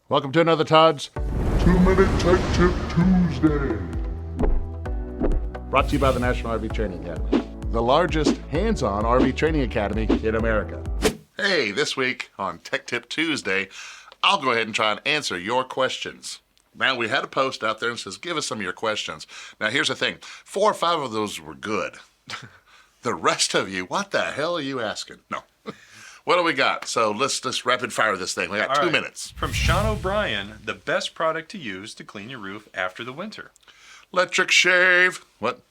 Welcome to another Todd's 2-Minute Tech Tip Tuesday. brought to you by the National RV Training Academy, the largest hands-on RV training academy in America. Hey, this week on Tech Tip Tuesday, I'll go ahead and try and answer your questions. Now, we had a post out there that says, give us some of your questions. Now, here's the thing. 4 or 5 of those were good. The rest of you, what the hell are you asking? No. What do we got? So let's just rapid fire this thing. We got 2 minutes. From Sean O'Brien, the best product to use to clean your roof after the winter. Electric shave. What?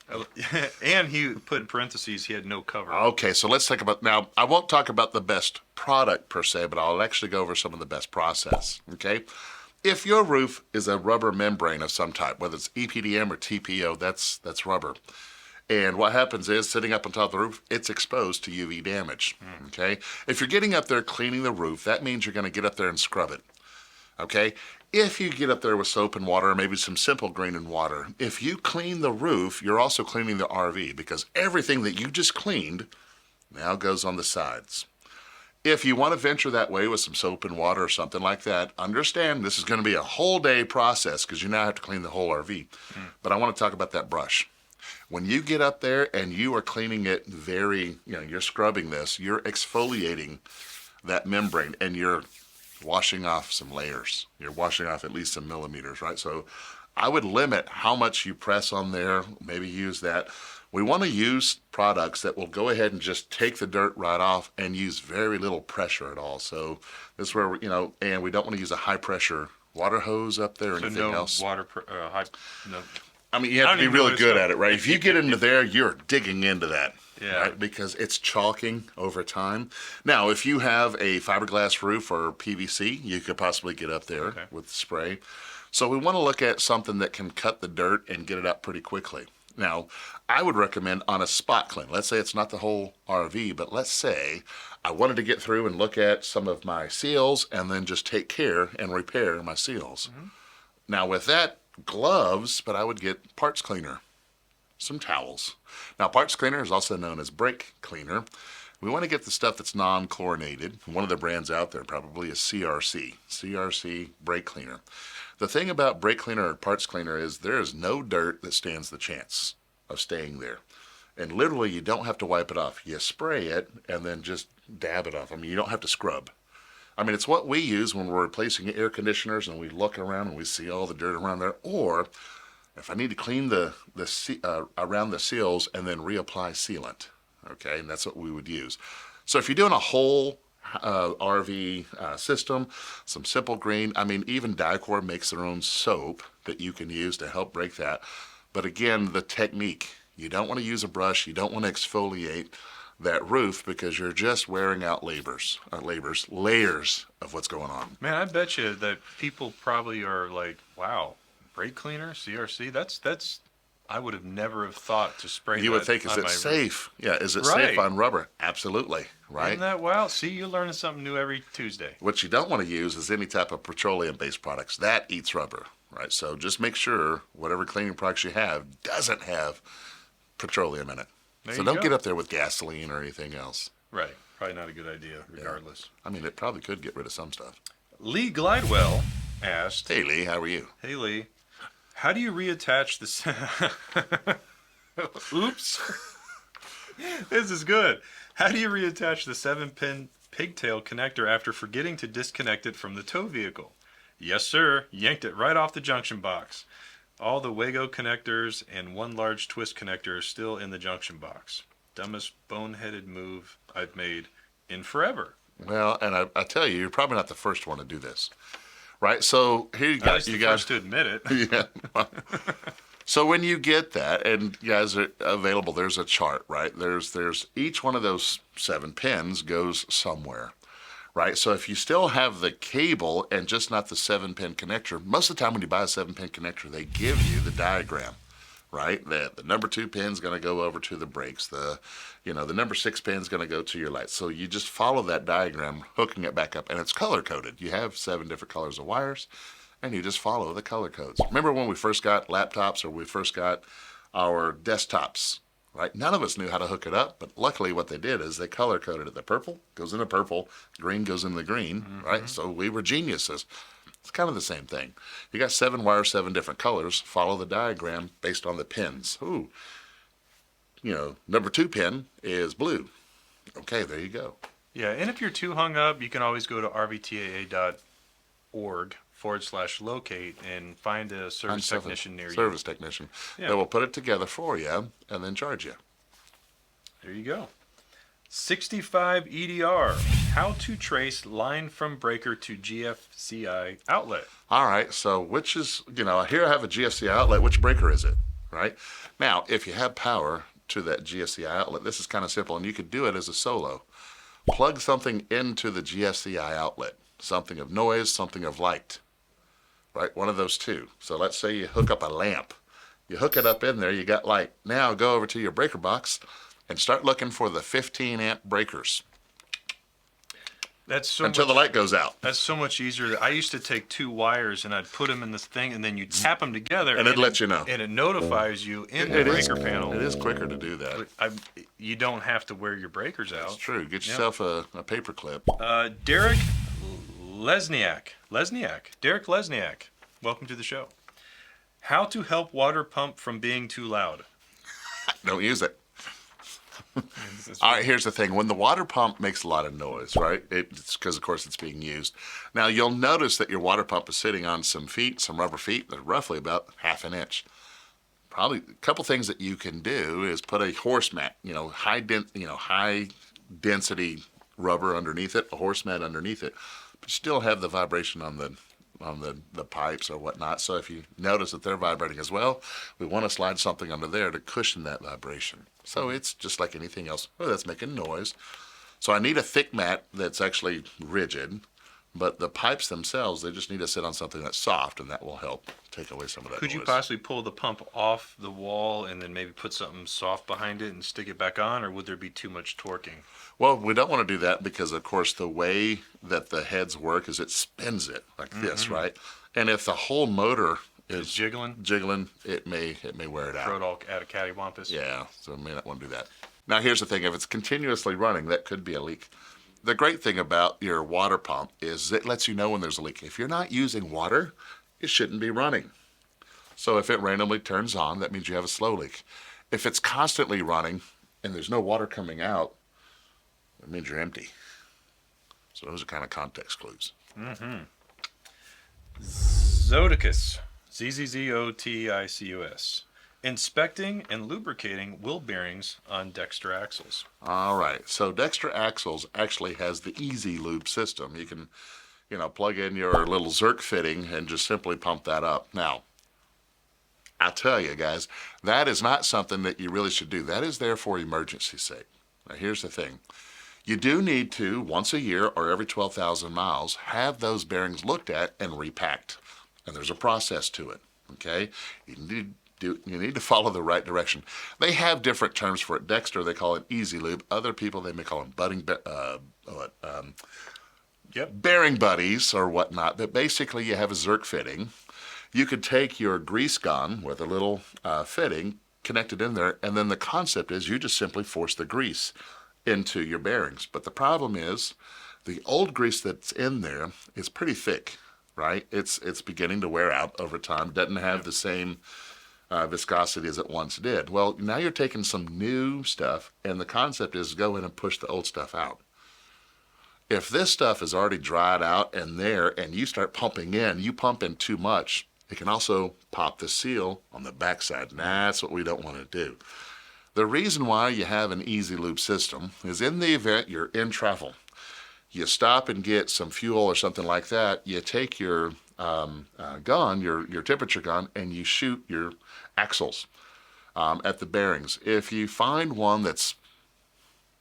And he put in parentheses, he had no cover. Okay, so let's talk about, now, I won't talk about the best product per se, but I'll actually go over some of the best process, okay? If your roof is a rubber membrane of some type, whether it's EPDM or TPO, that's rubber. And what happens is, sitting up on top of the roof, it's exposed to UV damage, okay? If you're getting up there cleaning the roof, that means you're gonna get up there and scrub it, okay? If you get up there with soap and water, or maybe some simple green and water, if you clean the roof, you're also cleaning the RV because everything that you just cleaned now goes on the sides. If you want to venture that way with some soap and water or something like that, understand this is going to be a whole day process because you now have to clean the whole RV. But I want to talk about that brush. When you get up there and you are cleaning it you're scrubbing this, you're exfoliating that membrane and you're washing off some layers. You're washing off at least some millimeters, right? So I would limit how much you press on there, maybe use that. We want to use products that will go ahead and just take the dirt right off and use very little pressure at all. So this is where, and we don't want to use a high pressure water hose up there or anything else. No. I mean, you have to be really good at it, right? If you get into there, you're digging into that, right? Because it's chalking over time. Now, if you have a fiberglass roof or PVC, you could possibly get up there with spray. So we want to look at something that can cut the dirt and get it up pretty quickly. Now, I would recommend on a spot clean. Let's say it's not the whole RV, but let's say I wanted to get through and look at some of my seals and then just take care and repair my seals. Now, with that, gloves, but I would get parts cleaner, some towels. Now, parts cleaner is also known as brake cleaner. We want to get the stuff that's non-chlorinated. One of the brands out there probably is CRC brake cleaner. The thing about brake cleaner or parts cleaner is there is no dirt that stands the chance of staying there. And literally, you don't have to wipe it off. You spray it and then just dab it off. I mean, you don't have to scrub. I mean, it's what we use when we're replacing air conditioners and we look around and we see all the dirt around there. Or if I need to clean around the seals and then reapply sealant, okay? And that's what we would use. So if you're doing a whole RV system, some simple green, I mean, even Dicor makes their own soap that you can use to help break that. But again, the technique, you don't want to use a brush, you don't want to exfoliate that roof because you're just wearing out layers of what's going on. Man, I bet you that people probably are like, wow, brake cleaner, CRC, that's I would have never have thought to spray You that would think, is it safe? Yeah, is it safe on rubber? Absolutely, right? Isn't that wild? See, you're learning something new every Tuesday. What you don't want to use is any type of petroleum-based products. That eats rubber, right? So just make sure whatever cleaning products you have doesn't have petroleum in it. So don't get up there with gasoline or anything else. Right. Probably not a good idea, regardless. Yeah. I mean, it probably could get rid of some stuff. Lee Glidewell asked... Hey, Lee, how are you? Hey, Lee. How do you reattach the... Oops. This is good. How do you reattach the 7-pin pigtail connector after forgetting to disconnect it from the tow vehicle? Yes, sir. Yanked it right off the junction box. All the Wago connectors and one large twist connector are still in the junction box. Dumbest boneheaded move I've made in forever. Well, and I tell you, you're probably not the first one to do this, right? So here you go. You guys to admit it. Yeah. So when you get that, and you guys are available, there's a chart, right? There's each one of those 7 pins goes somewhere. Right, so if you still have the cable and just not the 7-pin connector, most of the time when you buy a 7-pin connector, they give you the diagram, right? The number 2 pin is going to go over to the brakes. The number 6 pin is going to go to your lights. So you just follow that diagram, hooking it back up, and it's color coded. You have 7 different colors of wires, and you just follow the color codes. Remember when we first got laptops or we first got our desktops? Right? None of us knew how to hook it up, but luckily what they did is they color coded it. The purple goes into purple, green goes into the green, right? So we were geniuses. It's kind of the same thing. You got 7 wires, 7 different colors. Follow the diagram based on the pins. Ooh, number 2 pin is blue. Okay, there you go. Yeah, and if you're too hung up, you can always go to rvtaa.org/locate and find a service technician near you. Service technician. That will put it together for you and then charge you. There you go. 65 EDR. How to trace line from breaker to GFCI outlet. All right, so which is, here I have a GFCI outlet. Which breaker is it, right? Now, if you have power to that GFCI outlet, this is kind of simple, and you could do it as a solo. Plug something into the GFCI outlet, something of noise, something of light, right? One of those two. So let's say you hook up a lamp. You hook it up in there, you got light. Now go over to your breaker box and start looking for the 15 amp breakers. Until the light goes out. That's so much easier. I used to take 2 wires and I'd put them in this thing, and then you tap them together, and it lets you know. And it notifies you in the breaker panel. It is quicker to do that. You don't have to wear your breakers out. That's true. Get yourself a paper clip. Derek Lesniak. Derek Lesniak. Welcome to the show. How to help water pump from being too loud. Don't use it. All right, here's the thing. When the water pump makes a lot of noise, right, it's because, of course, it's being used. Now, you'll notice that your water pump is sitting on some rubber feet that are roughly about ½ an inch. Probably a couple things that you can do is put a horse mat, high density rubber underneath it, a horse mat underneath it, but still have the vibration on the pipes or whatnot. So if you notice that they're vibrating as well, we want to slide something under there to cushion that vibration. So it's just like anything else. Oh, that's making noise. So I need a thick mat that's actually rigid, but the pipes themselves, they just need to sit on something that's soft, and that will help take away some of that noise. Could you possibly pull the pump off the wall and then maybe put something soft behind it and stick it back on, or would there be too much torquing? Well, we don't want to do that because, of course, the way that the heads work is it spins it like this, right? And if the whole motor is jiggling, it may wear it out. Throw it all out of cattywampus. Yeah, so we may not want to do that. Now, here's the thing. If it's continuously running, that could be a leak. The great thing about your water pump is it lets you know when there's a leak. If you're not using water, it shouldn't be running. So if it randomly turns on, that means you have a slow leak. If it's constantly running and there's no water coming out, that means you're empty. So those are kind of context clues. Zoticus. ZZZOTICUS. Inspecting and lubricating wheel bearings on Dexter axles. All right. So Dexter axles actually has the Easy Lube system. You can, plug in your little Zerk fitting and just simply pump that up. Now, I tell you guys, that is not something that you really should do. That is there for emergency's sake. Now, here's the thing. You do need to, once a year or every 12,000 miles, have those bearings looked at and repacked. And there's a process to it, okay? You need to follow the right direction. They have different terms for it. Dexter, they call it Easy Lube. Other people, they may call them bearing buddies or whatnot. But basically, you have a Zerk fitting. You could take your grease gun with a little fitting, connect it in there, and then the concept is you just simply force the grease into your bearings. But the problem is the old grease that's in there is pretty thick, right? It's beginning to wear out over time. Doesn't have the same viscosity as it once did. Well, now you're taking some new stuff, and the concept is go in and push the old stuff out. If this stuff is already dried out and there, and you start pumping in, you pump in too much, it can also pop the seal on the backside, and that's what we don't want to do. The reason why you have an Easy Lube system is in the event you're in travel, you stop and get some fuel or something like that, you take your gun, your temperature gun, and you shoot your axles at the bearings. If you find one that's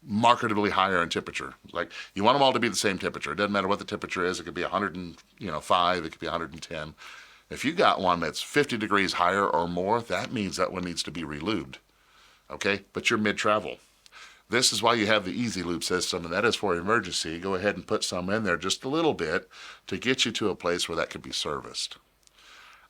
markedly higher in temperature, like you want them all to be the same temperature. It doesn't matter what the temperature is. It could be 105, it could be 110. If you got one that's 50 degrees higher or more, that means that one needs to be relubed. Okay, but you're mid-travel. This is why you have the Easy Lube system, and that is for emergency. Go ahead and put some in there, just a little bit, to get you to a place where that could be serviced.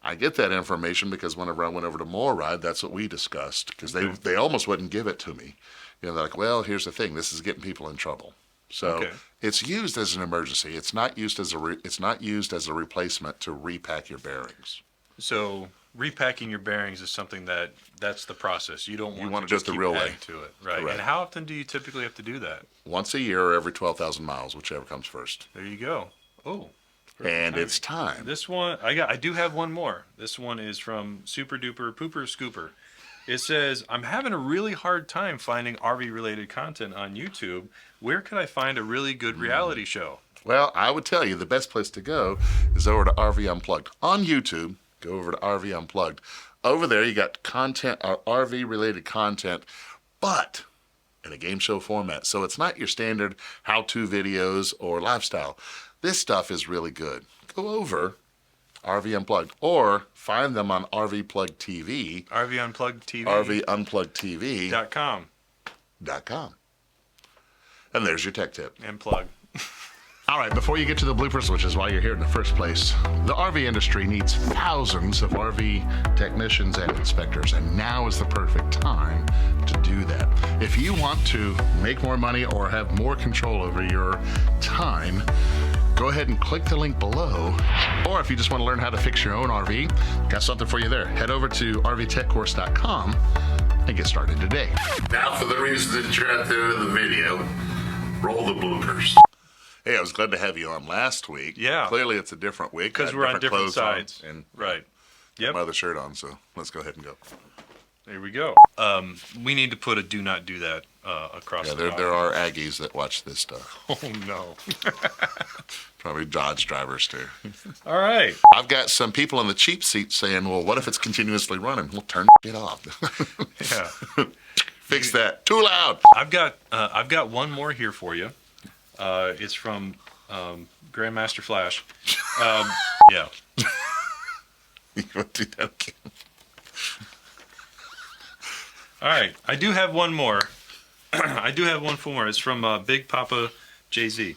I get that information because whenever I went over to MoreRide, that's what we discussed, because they almost wouldn't give it to me. They're like, well, here's the thing. This is getting people in trouble. So it's used as an emergency. It's not used as a replacement to repack your bearings. So repacking your bearings is something that's the process. You don't want to just do it the keep real way adding to it, right? Correct. And how often do you typically have to do that? Once a year or every 12,000 miles, whichever comes first. There you go. Oh. And it's time. This one, I do have one more. This one is from Super Duper Pooper Scooper. It says, I'm having a really hard time finding RV related content on YouTube. Where could I find a really good reality show? Well, I would tell you the best place to go is over to RV Unplugged. On YouTube, go over to RV Unplugged. Over there, you got content, RV related content, but in a game show format. So it's not your standard how-to videos or lifestyle. This stuff is really good. Go over RV Unplugged or find them on RV Plug TV. RV Unplugged TV. RV Unplugged TV. .com. And there's your tech tip. And plug. All right, before you get to the bloopers, which is why you're here in the first place, the RV industry needs thousands of RV technicians and inspectors, and now is the perfect time to do that. If you want to make more money or have more control over your time, go ahead and click the link below. Or if you just want to learn how to fix your own RV, got something for you there. Head over to rvtechcourse.com and get started today. Now for the reason that you're out there in the video, roll the bloopers. Hey, I was glad to have you on last week. Yeah. Clearly it's a different week. Because we're on different clothes sides. and Right. Yep. my other shirt on, so let's go ahead and go. There we go. We need to put a do not do that across the There are Aggies that watch this stuff. Oh, no. Probably Dodge drivers too. All right. I've got some people in the cheap seat saying, well, what if it's continuously running? Well, turn it off. Yeah. Fix that. Too loud. I've got one more here for you. It's from Grandmaster Flash. Yeah. You want to do that again? All right. I do have one more. It's from Big Papa Jay-Z.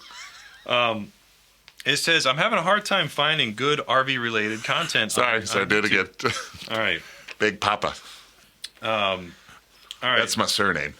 It says, I'm having a hard time finding good RV-related content. Sorry, do it again. All right. Big Papa. All right. That's my surname.